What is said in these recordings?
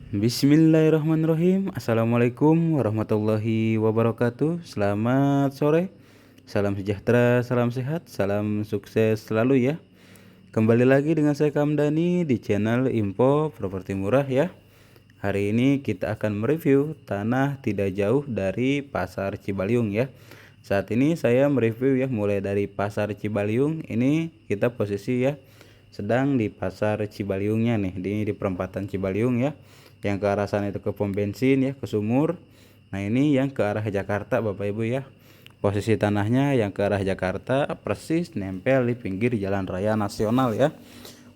Bismillahirrahmanirrahim. Assalamualaikum warahmatullahi wabarakatuh. Selamat sore. Salam sejahtera, salam sehat, salam sukses selalu ya. Kembali lagi dengan saya Kamdani di channel Info Properti Murah ya. Hari ini kita akan mereview tanah tidak jauh dari Pasar Cibaliung ya. Saat ini saya mereview ya mulai dari Pasar Cibaliung. Ini kita posisi ya sedang di Pasar Cibaliungnya nih, di perempatan Cibaliung ya. Yang ke arah sana itu ke pom bensin ya, ke sumur. Nah ini yang ke arah Jakarta Bapak Ibu ya. Posisi tanahnya yang ke arah Jakarta persis nempel di pinggir jalan raya nasional ya.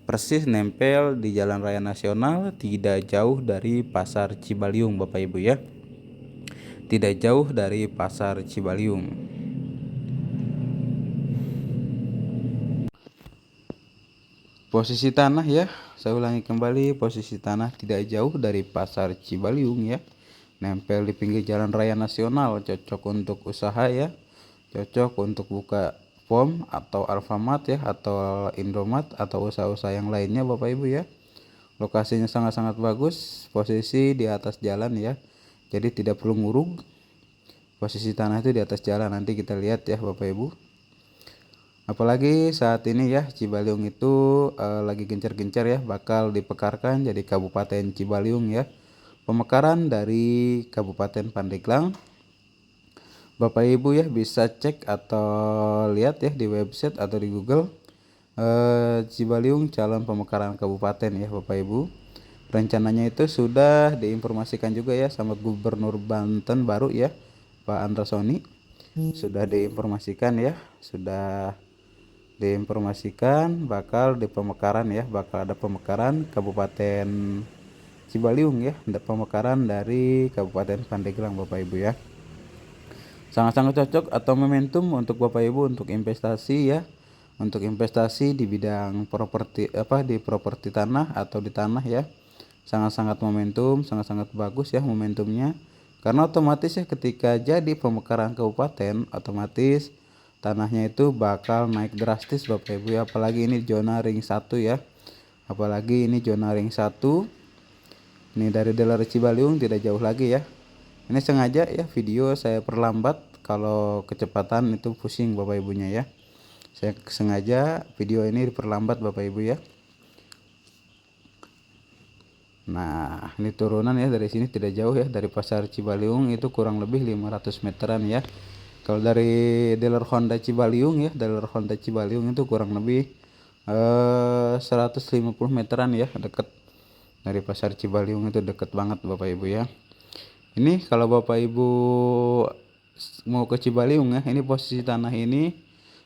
Persis nempel di jalan raya nasional, tidak jauh dari Pasar Cibaliung Bapak Ibu ya. Tidak jauh dari Pasar Cibaliung. Posisi tanah ya, saya ulangi kembali, posisi tanah tidak jauh dari Pasar Cibaliung ya. Nempel di pinggir jalan raya nasional, cocok untuk usaha ya. Cocok untuk buka POM atau Alfamart ya, atau Indomart atau usaha-usaha yang lainnya Bapak Ibu ya. Lokasinya sangat-sangat bagus, posisi di atas jalan ya. Jadi tidak perlu nguruk. Posisi tanah itu di atas jalan, nanti kita lihat ya Bapak Ibu. Apalagi saat ini ya Cibaliung itu lagi gencar-gencar ya bakal dipekarkan jadi Kabupaten Cibaliung ya. Pemekaran dari Kabupaten Pandeglang. Bapak Ibu ya bisa cek atau lihat ya di website atau di Google Cibaliung calon pemekaran kabupaten ya Bapak Ibu. Rencananya itu sudah diinformasikan juga ya sama Gubernur Banten baru ya Pak Andra Soni. Sudah diinformasikan ya, sudah diinformasikan bakal di pemekaran ya, bakal ada pemekaran Kabupaten Cibaliung ya, ada pemekaran dari Kabupaten Pandeglang Bapak Ibu ya. Sangat-sangat cocok atau momentum untuk Bapak Ibu untuk investasi ya, untuk investasi di bidang properti di properti tanah atau di tanah ya. Sangat-sangat momentum, sangat-sangat bagus ya momentumnya, karena otomatis ya ketika jadi pemekaran kabupaten otomatis tanahnya itu bakal naik drastis Bapak Ibu ya. Apalagi ini zona ring 1 ya, apalagi ini zona ring 1. Ini dari dealer Cibaliung tidak jauh lagi ya. Ini sengaja ya video saya perlambat, kalau kecepatan itu pusing Bapak Ibunya ya. Saya sengaja video ini diperlambat Bapak Ibu ya. Nah ini turunan ya, dari sini tidak jauh ya, dari Pasar Cibaliung itu kurang lebih 500 meteran ya. Kalau dari dealer Honda Cibaliung ya, dealer Honda Cibaliung itu kurang lebih 150 meteran ya, dekat dari Pasar Cibaliung, itu dekat banget Bapak Ibu ya. Ini kalau Bapak Ibu mau ke Cibaliung ya, ini posisi tanah ini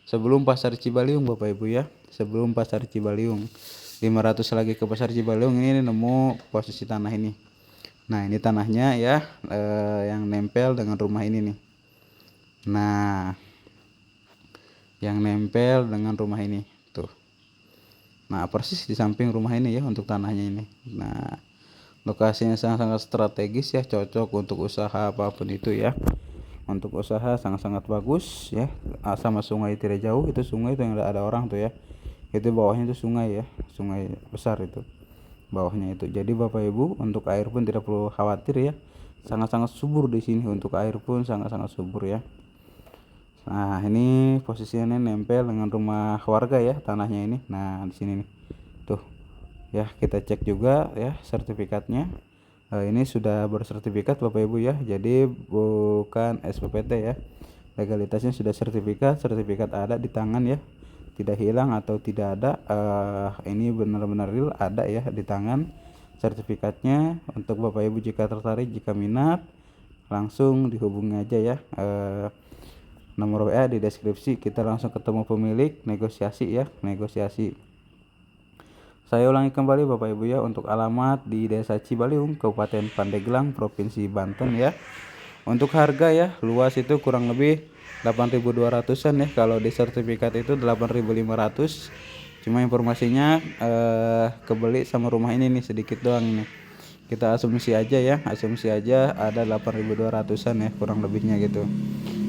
sebelum Pasar Cibaliung Bapak Ibu ya, sebelum Pasar Cibaliung. 500 lagi ke Pasar Cibaliung, ini nemu posisi tanah ini. Nah ini tanahnya ya, yang nempel dengan rumah ini nih. Nah yang nempel dengan rumah ini tuh. Nah persis di samping rumah ini ya untuk tanahnya ini. Nah lokasinya sangat-sangat strategis ya, cocok untuk usaha apapun itu ya. Untuk usaha sangat-sangat bagus ya, sama sungai tidak jauh. Itu sungai itu yang ada orang tuh ya, itu bawahnya itu sungai ya, sungai besar itu bawahnya itu. Jadi Bapak Ibu untuk air pun tidak perlu khawatir ya, sangat-sangat subur di sini, untuk air pun sangat-sangat subur ya. Nah ini posisinya nempel dengan rumah warga ya tanahnya ini. Nah di sini nih tuh ya, kita cek juga ya sertifikatnya. Ini sudah bersertifikat Bapak Ibu ya, jadi bukan SPPT ya, legalitasnya sudah sertifikat ada di tangan ya, tidak hilang atau tidak ada. Ini benar-benar real ada ya di tangan sertifikatnya. Untuk Bapak Ibu jika tertarik, jika minat, langsung dihubungi aja ya. Nomor WA di deskripsi, kita langsung ketemu pemilik, negosiasi ya, negosiasi. Saya ulangi kembali Bapak Ibu ya, untuk alamat di Desa Cibaliung, Kabupaten Pandeglang, Provinsi Banten ya. Untuk harga ya, luas itu kurang lebih 8.200-an ya, kalau di sertifikat itu 8.500. Cuma informasinya kebeli sama rumah ini nih sedikit doang ini. Kita asumsi aja ya, asumsi aja ada 8.200-an ya kurang lebihnya gitu.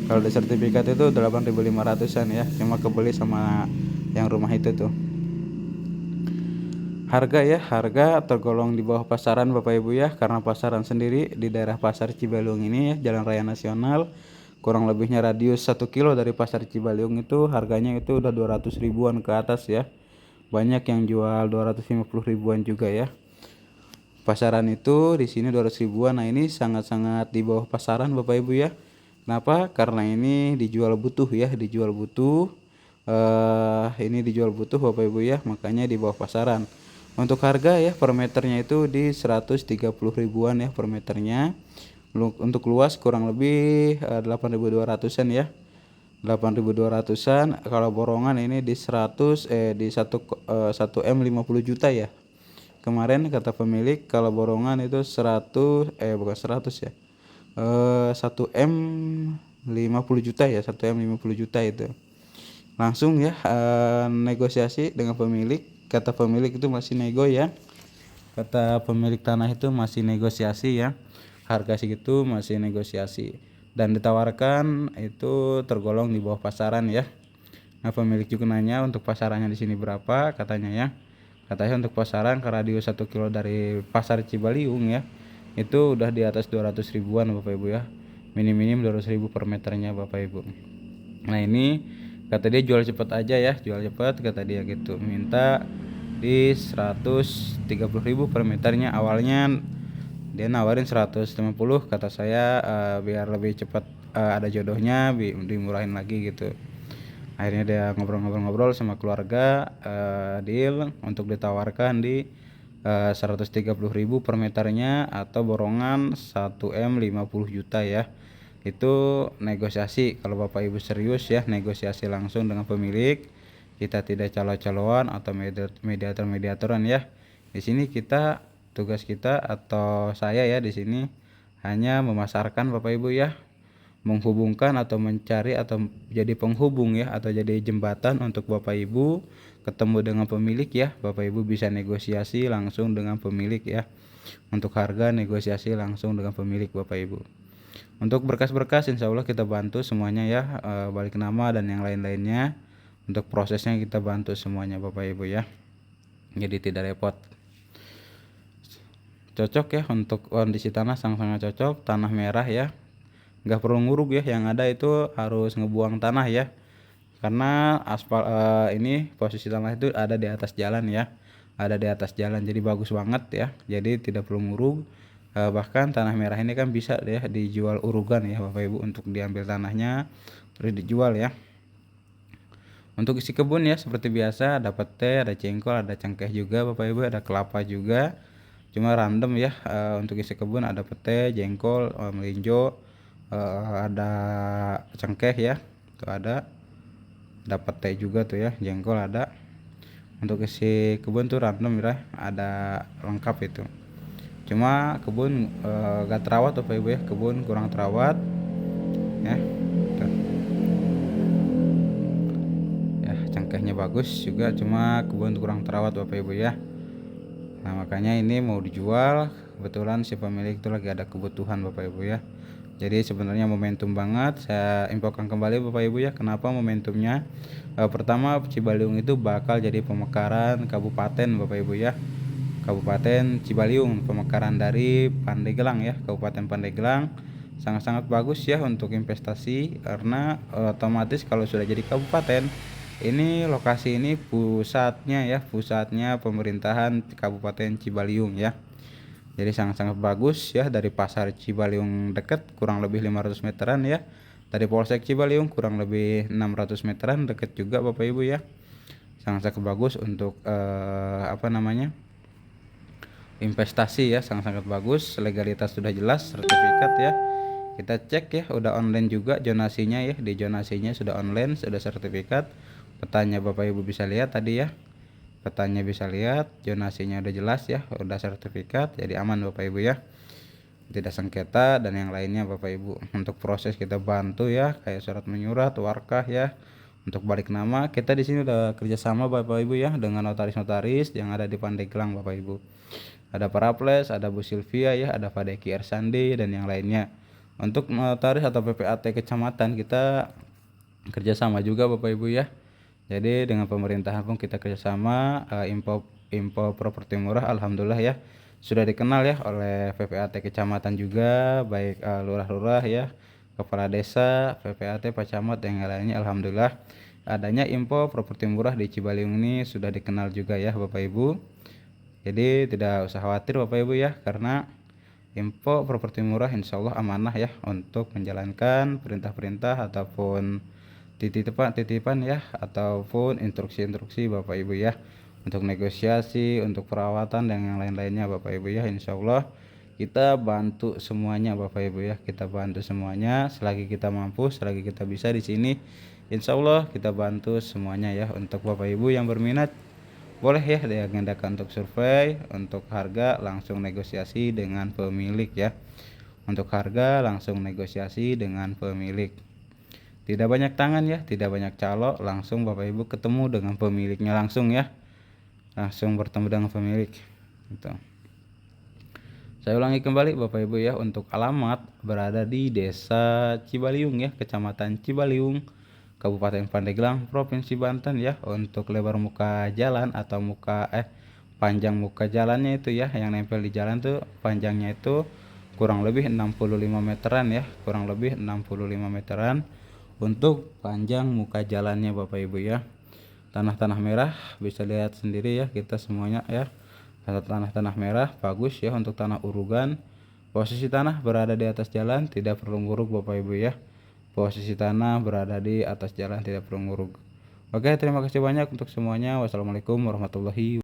Kalau di sertifikat itu 8.500-an ya, cuma kebeli sama yang rumah itu tuh. Harga tergolong di bawah pasaran Bapak Ibu ya, karena pasaran sendiri di daerah Pasar Cibaliung ini ya, Jalan Raya Nasional, kurang lebihnya radius 1 kilo dari Pasar Cibaliung itu harganya itu udah 200 ribuan ke atas ya. Banyak yang jual 250 ribuan juga ya. Pasaran itu di sini 200 ribuan. Nah, ini sangat-sangat di bawah pasaran Bapak Ibu ya. Kenapa? Karena ini dijual butuh ya, dijual butuh. Ini dijual butuh Bapak Ibu ya, makanya di bawah pasaran. Untuk harga ya per meternya itu di 130 ribuan ya per meternya. Untuk luas kurang lebih 8.200-an ya. 8.200-an. Kalau borongan ini di 1 M 50 juta ya. Kemarin kata pemilik kalau borongan itu 100 bukan 100 ya. 1 M 50 juta ya, 1 M 50 juta itu. Langsung ya negosiasi dengan pemilik. Kata pemilik itu masih nego ya. Kata pemilik tanah itu masih negosiasi ya. Harga segitu masih negosiasi dan ditawarkan itu tergolong di bawah pasaran ya. Nah, pemilik juga nanya untuk pasarannya di sini berapa katanya ya. Katanya untuk pasaran ke radius 1 kilo dari Pasar Cibaliung ya, itu udah di atas 200 ribuan Bapak Ibu ya. Minim-minim 200 ribu per meternya Bapak Ibu. Nah, ini kata dia jual cepet aja ya, jual cepet kata dia gitu. Minta di 130 ribu per meternya. Awalnya dia nawarin 150, kata saya biar lebih cepat ada jodohnya dimurahin lagi gitu. Akhirnya dia ngobrol-ngobrol sama keluarga, deal untuk ditawarkan di 130 ribu per meternya atau borongan 1 M 50 juta ya. Itu negosiasi. Kalau Bapak Ibu serius ya, negosiasi langsung dengan pemilik. Kita tidak calo-caloan atau mediator-mediatoran ya. Di sini tugas kita atau saya ya di sini hanya memasarkan Bapak Ibu ya, menghubungkan atau mencari atau jadi penghubung ya, atau jadi jembatan untuk Bapak Ibu ketemu dengan pemilik ya. Bapak Ibu bisa negosiasi langsung dengan pemilik ya. Untuk harga negosiasi langsung dengan pemilik Bapak Ibu. Untuk berkas-berkas insya Allah kita bantu semuanya ya, balik nama dan yang lain-lainnya. Untuk prosesnya kita bantu semuanya Bapak Ibu ya. Jadi tidak repot. Cocok ya untuk kondisi tanah, sangat-sangat cocok. Tanah merah ya, nggak perlu nguruk ya, yang ada itu harus ngebuang tanah ya, karena aspal ini posisi tanah itu ada di atas jalan ya, ada di atas jalan, jadi bagus banget ya, jadi tidak perlu nguruk. Bahkan tanah merah ini kan bisa ya dijual urugan ya Bapak Ibu, untuk diambil tanahnya terus dijual ya. Untuk isi kebun ya seperti biasa, ada pete, ada jengkol, ada cengkeh juga Bapak Ibu, ada kelapa juga, cuma random ya. Untuk isi kebun ada pete, jengkol, melinjo, ada cengkeh ya, tuh ada pete juga tuh ya, jengkol ada. Untuk isi kebun tuh random ya, ada lengkap itu. Cuma kebun gak terawat Bapak Ibu ya, kebun kurang terawat ya. Tuh. Ya, cengkehnya bagus juga, cuma kebun kurang terawat Bapak Ibu ya. Nah, makanya ini mau dijual. Kebetulan si pemilik itu lagi ada kebutuhan Bapak Ibu ya. Jadi sebenarnya momentum banget, saya infokan kembali Bapak Ibu ya. Kenapa momentumnya? Pertama, Cibaliung itu bakal jadi pemekaran kabupaten Bapak Ibu ya. Kabupaten Cibaliung, pemekaran dari Pandeglang ya, Kabupaten Pandeglang. Sangat-sangat bagus ya untuk investasi, karena otomatis kalau sudah jadi kabupaten, ini lokasi ini pusatnya pemerintahan Kabupaten Cibaliung ya. Jadi sangat-sangat bagus ya, dari Pasar Cibaliung dekat kurang lebih 500 meteran ya. Dari Polsek Cibaliung kurang lebih 600 meteran, dekat juga Bapak Ibu ya. Sangat-sangat bagus untuk investasi ya, sangat-sangat bagus. Legalitas sudah jelas, sertifikat ya. Kita cek ya, udah online juga zonasinya ya. Di zonasinya sudah online, sudah sertifikat. Petanya Bapak Ibu bisa lihat tadi ya. Petanya bisa lihat, zonasinya udah jelas ya, udah sertifikat, jadi aman Bapak Ibu ya. Tidak sengketa dan yang lainnya Bapak Ibu. Untuk proses kita bantu ya, kayak surat menyurat, warkah ya. Untuk balik nama, kita di sini udah kerjasama Bapak Ibu ya dengan notaris-notaris yang ada di Pandeglang Bapak Ibu. Ada Paraples, ada Bu Silvia ya, ada Pak Deki Ersandi dan yang lainnya. Untuk notaris atau PPAT kecamatan kita kerjasama juga Bapak Ibu ya. Jadi dengan pemerintahan pun kita kerjasama, info properti murah alhamdulillah ya sudah dikenal ya oleh PPAT kecamatan juga, baik lurah-lurah ya, kepala desa, PPAT, Pak Camat yang lainnya alhamdulillah adanya info properti murah di Cibaliung ini sudah dikenal juga ya Bapak Ibu. Jadi tidak usah khawatir Bapak Ibu ya, karena info properti murah insya Allah amanah ya untuk menjalankan perintah-perintah ataupun titipan ya ataupun instruksi-instruksi Bapak Ibu ya untuk negosiasi, untuk perawatan dan yang lain-lainnya Bapak Ibu ya. Insya Allah kita bantu semuanya Bapak Ibu ya, kita bantu semuanya selagi kita mampu, selagi kita bisa di sini. Insya Allah kita bantu semuanya ya. Untuk Bapak Ibu yang berminat boleh ya diagendakan untuk survei, untuk harga langsung negosiasi dengan pemilik ya. Untuk harga langsung negosiasi dengan pemilik. Tidak banyak tangan ya, tidak banyak calo, langsung Bapak Ibu ketemu dengan pemiliknya langsung ya. Langsung bertemu dengan pemilik. Gitu. Saya ulangi kembali Bapak Ibu ya, untuk alamat berada di Desa Cibaliung ya, Kecamatan Cibaliung, Kabupaten Pandeglang, Provinsi Banten ya. Untuk lebar muka jalan atau panjang muka jalannya itu ya, yang nempel di jalan tuh panjangnya itu kurang lebih 65 meteran ya, kurang lebih 65 meteran untuk panjang muka jalannya Bapak Ibu ya. Tanah-tanah merah bisa lihat sendiri ya kita semuanya ya. Tanah-tanah merah bagus ya untuk tanah urugan. Posisi tanah berada di atas jalan, tidak perlu nguruk Bapak Ibu ya. Posisi tanah berada di atas jalan, tidak perlu nguruk. Oke, terima kasih banyak untuk semuanya. Wassalamualaikum warahmatullahi wabarakatuh.